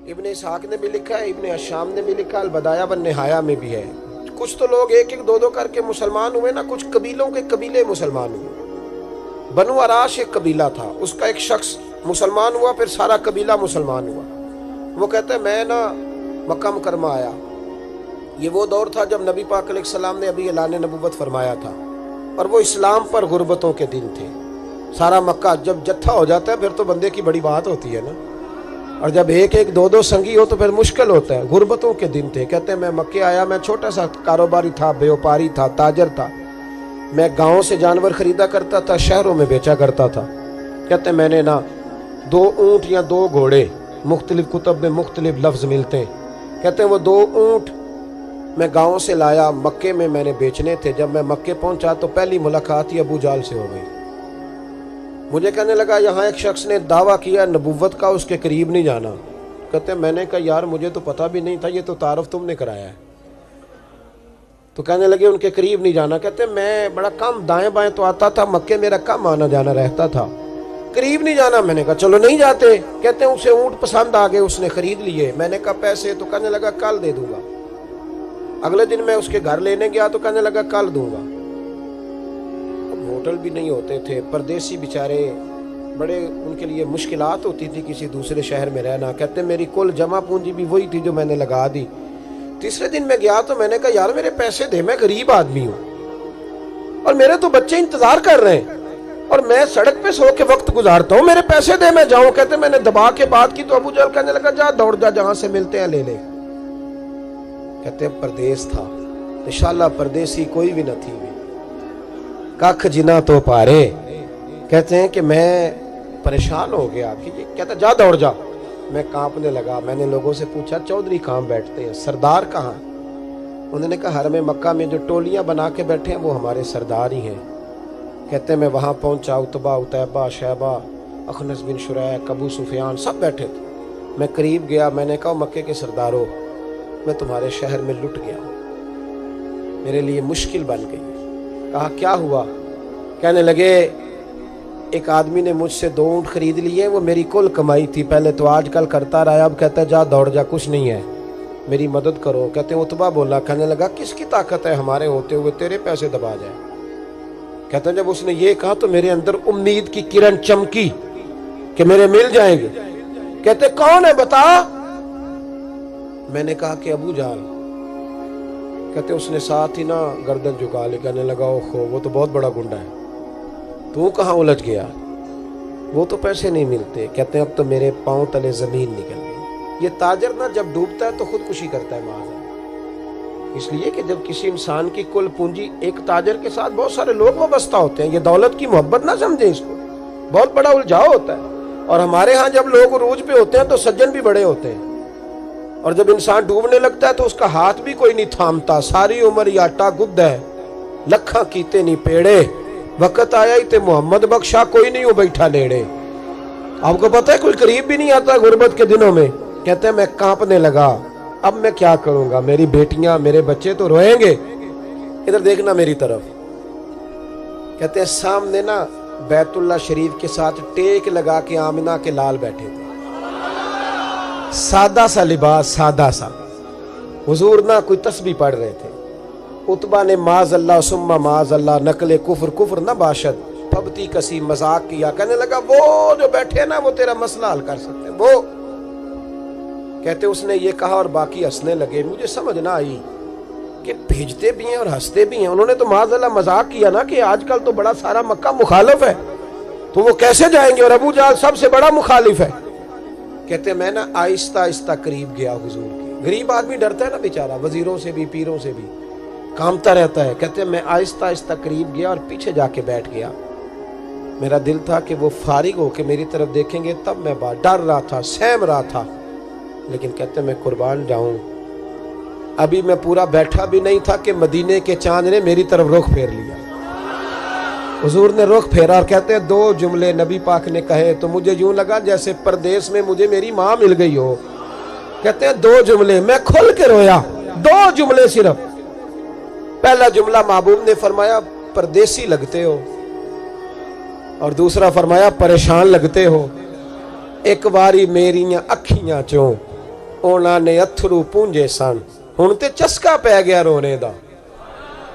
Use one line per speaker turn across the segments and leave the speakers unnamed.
ابن اسحاق نے بھی لکھا ہے, ابن اشام نے بھی لکھا, البدایہ والنہایہ میں بھی ہے. کچھ تو لوگ ایک ایک دو دو کر کے مسلمان ہوئے نا, کچھ قبیلوں کے قبیلے مسلمان ہوئے. بنو عراش ایک قبیلہ تھا, اس کا ایک شخص مسلمان ہوا, پھر سارا قبیلہ مسلمان ہوا. وہ کہتے ہیں میں نا مکہ مکرمہ آیا. یہ وہ دور تھا جب نبی پاک علیہ السلام نے ابھی اعلان نبوت فرمایا تھا, اور وہ اسلام پر غربتوں کے دن تھے. سارا مکہ جب جتھا ہو جاتا ہے پھر تو بندے کی بڑی بات ہوتی ہے نا, اور جب ایک ایک دو دو سنگی ہو تو پھر مشکل ہوتا ہے. غربتوں کے دن تھے. کہتے ہیں میں مکے آیا, میں چھوٹا سا کاروباری تھا, بیوپاری تھا, تاجر تھا. میں گاؤں سے جانور خریدا کرتا تھا, شہروں میں بیچا کرتا تھا. کہتے ہیں میں نے نا 2 اونٹ یا 2 گھوڑے, مختلف کتب میں مختلف لفظ ملتے ہیں. کہتے ہیں وہ 2 اونٹ میں گاؤں سے لایا, مکے میں نے بیچنے تھے. جب میں مکے پہنچا تو پہلی ملاقات ہی ابو جال سے ہو گئی. مجھے کہنے لگا یہاں ایک شخص نے دعویٰ کیا نبوت کا, اس کے قریب نہیں جانا. کہتے ہیں میں نے کہا یار مجھے تو پتہ بھی نہیں تھا, یہ تو تعارف تم نے کرایا ہے. تو کہنے لگے ان کے قریب نہیں جانا. کہتے ہیں میں بڑا کم دائیں بائیں تو آتا تھا, مکے میرا کم آنا جانا رہتا تھا, قریب نہیں جانا. میں نے کہا چلو نہیں جاتے. کہتے ہیں اسے اونٹ پسند آ گئے, اس نے خرید لیے. میں نے کہا پیسے؟ تو کہنے لگا کل دے دوں گا. اگلے دن میں اس کے گھر لینے گیا تو کہنے لگا کل دوں گا. ہوٹل بھی نہیں ہوتے تھے, پردیسی بیچارے, بڑے ان کے لیے مشکلات ہوتی تھی کسی دوسرے شہر میں رہنا. کہتے ہیں میری کل جمع پونجی بھی وہی تھی جو میں نے لگا دی. تیسرے دن میں گیا تو میں نے کہا یار میرے پیسے دے, میں غریب آدمی ہوں اور میرے تو بچے انتظار کر رہے ہیں, اور میں سڑک پہ سو کے وقت گزارتا ہوں, میرے پیسے دے میں جاؤں. کہتے ہیں میں نے دبا کے بات کی تو ابو جہل کہنے لگا جا دوڑ جا, جہاں سے ملتے ہیں لے لے. کہتے ہیں پردیس تھا, انشاءاللہ پردیسی کوئی بھی نہ تھی. ککھ جنا تو پارے. کہتے ہیں کہ میں پریشان ہو گیا کہ یہ کہتا جا دوڑ جا. میں کانپنے لگا. میں نے لوگوں سے پوچھا چودھری کہاں بیٹھتے ہیں, سردار کہاں؟ انہوں نے کہا حرم مکہ میں جو ٹولیاں بنا کے بیٹھے ہیں وہ ہمارے سردار ہی ہیں. کہتے ہیں میں وہاں پہنچا, عتبہ, عتیبہ, شیبہ, اخنس بن شریح, ابو سفیان سب بیٹھے تھے. میں قریب گیا, میں نے کہا مکے کے سردارو میں تمہارے شہر میں لٹ گیا, میرے لیے مشکل بن گئی. کہا کیا ہوا؟ کہنے لگے ایک آدمی نے مجھ سے 2 اونٹ خرید لیے, وہ میری کل کمائی تھی, پہلے تو آج کل کرتا رہا, اب کہتا ہے جا دوڑ جا, کچھ نہیں ہے, میری مدد کرو. کہتے ہیں عتبہ بولا. کہنے لگا کس کی طاقت ہے ہمارے ہوتے ہوئے تیرے پیسے دبا جائے؟ کہتے ہیں جب اس نے یہ کہا تو میرے اندر امید کی کرن چمکی کہ میرے مل جائیں گے. کہتے کون ہے بتا؟ میں نے کہا کہ ابو جہل. کہتے اس نے ساتھ ہی نا گردن جھکا لی. کہنے لگا اوہو وہ تو بہت بڑا گنڈا ہے, تو کہاں الجھ گیا؟ وہ تو پیسے نہیں ملتے. کہتے ہیں اب تو میرے پاؤں تلے زمین نکل گئی. یہ تاجر نا جب ڈوبتا ہے تو خودکشی کرتا ہے معاذ اللہ. اس لیے کہ جب کسی انسان کی کل پونجی, ایک تاجر کے ساتھ بہت سارے لوگ وابستہ ہوتے ہیں, یہ دولت کی محبت نہ سمجھیں, اس کو بہت بڑا الجھاؤ ہوتا ہے. اور ہمارے ہاں جب لوگ عروج پہ ہوتے ہیں تو سجن بھی بڑے ہوتے ہیں, اور جب انسان ڈوبنے لگتا ہے تو اس کا ہاتھ بھی کوئی نہیں تھامتا. ساری عمر یہ آٹا گد ہے, لکھاں کیتے نہیں پیڑے, وقت آیا ہی تے محمد بخشا, کوئی نہیں ہو بیٹھا لیڑے. آپ کو پتہ ہے کوئی قریب بھی نہیں آتا غربت کے دنوں میں. کہتے ہیں میں کانپنے لگا, اب میں کیا کروں گا, میری بیٹیاں میرے بچے تو روئیں گے. ادھر دیکھنا میری طرف. کہتے ہیں سامنے نا بیت اللہ شریف کے ساتھ ٹیک لگا کے آمنہ کے لال بیٹھے تھے, سادہ سا لباس, سادہ سا. حضور نہ کوئی تسبیح پڑھ رہے تھے. عتبہ نے معاذ اللہ ثم معاذ اللہ, نقل کفر کفر نہ باشد, پھبتی کسی مذاق کیا. کہنے لگا وہ جو بیٹھے نا وہ تیرا مسئلہ حل کر سکتے وہ. کہتے اس نے یہ کہا اور باقی ہنسنے لگے. مجھے سمجھ نہ آئی کہ بھیجتے بھی ہیں اور ہنستے بھی ہیں. انہوں نے تو معاذ اللہ مذاق کیا نا کہ آج کل تو بڑا سارا مکہ مخالف ہے, تو وہ کیسے جائیں گے, اور ابو جہل سب سے بڑا مخالف ہے. کہتے میں نا آہستہ آہستہ قریب گیا حضور کے. غریب آدمی ڈرتا ہے نا بیچارہ, وزیروں سے بھی پیروں سے بھی کامتا رہتا ہے. کہتے میں آہستہ آہستہ قریب گیا اور پیچھے جا کے بیٹھ گیا. میرا دل تھا کہ وہ فارغ ہو کے میری طرف دیکھیں گے, تب میں ڈر رہا تھا, سہم رہا تھا. لیکن کہتے میں قربان جاؤں, ابھی میں پورا بیٹھا بھی نہیں تھا کہ مدینے کے چاند نے میری طرف رخ پھیر لیا. حضور نے رخ پھیرا اور کہتے ہیں 2 جملے نبی پاک نے کہے تو مجھے یوں لگا جیسے پردیس میں مجھے میری ماں مل گئی ہو. کہتے ہیں 2 جملے, میں کھل کے رویا. 2 جملے صرف. پہلا جملہ محبوب نے فرمایا پردیسی لگتے ہو, اور دوسرا فرمایا پریشان لگتے ہو. ایک باری میریاں اکھیاں چوں ਉਹਨਾਂ ਨੇ ਅਥਰੂ ਪੂੰਝੇ ਸਨ। ਹੁਣ ਤੇ ਚਸਕਾ ਪੈ ਗਿਆ ਰੋਣੇ ਦਾ,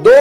2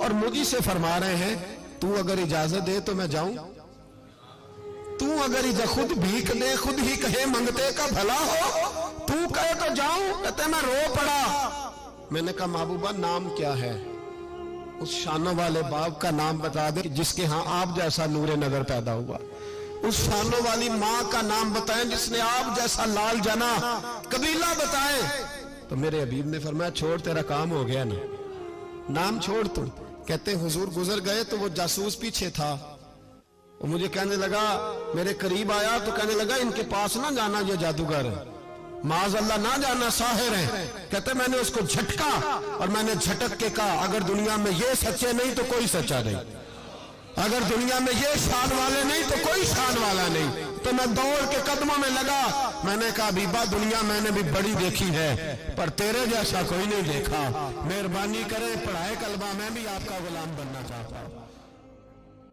اور مجھے سے فرما رہے ہیں تو اگر اجازت دے تو میں جاؤں، تو اگر خود بھیک دے خود ہی کہے منگتے کا بھلا ہو، تو کہے تو جاؤں، کہتے میں رو پڑا۔ میں نے کہا محبوبہ نام کیا ہے؟ اس شانوں والے باپ کا نام بتا دے جس کے ہاں آپ جیسا نور نظر پیدا ہوا، اس شانوں والی ماں کا نام بتائیں جس نے آپ جیسا لال جنا، قبیلہ بتائیں۔ تو میرے حبیب نے فرمایا چھوڑ تیرا کام ہو گیا نا، نام چھوڑ تو۔ کہتے حضور گزر گئے تو وہ جاسوس پیچھے تھا، وہ مجھے کہنے لگا، میرے قریب آیا تو کہنے لگا ان کے پاس نہ جانا، یہ جادوگر ہے، معاذ اللہ نہ جانا، ساحر ہے۔ کہتے میں نے اس کو جھٹکا اور میں نے جھٹک کے کہا اگر دنیا میں یہ سچے نہیں تو کوئی سچا نہیں، اگر دنیا میں یہ شان والے نہیں تو کوئی شان والا نہیں۔ تو میں دوڑ کے قدموں میں لگا، میں نے کہا حبیبہ دنیا میں نے بھی بڑی دیکھی ہے پر تیرے جیسا کوئی نہیں دیکھا، مہربانی کرے پڑھائے کلمہ، میں بھی آپ کا غلام بننا چاہتا ہوں۔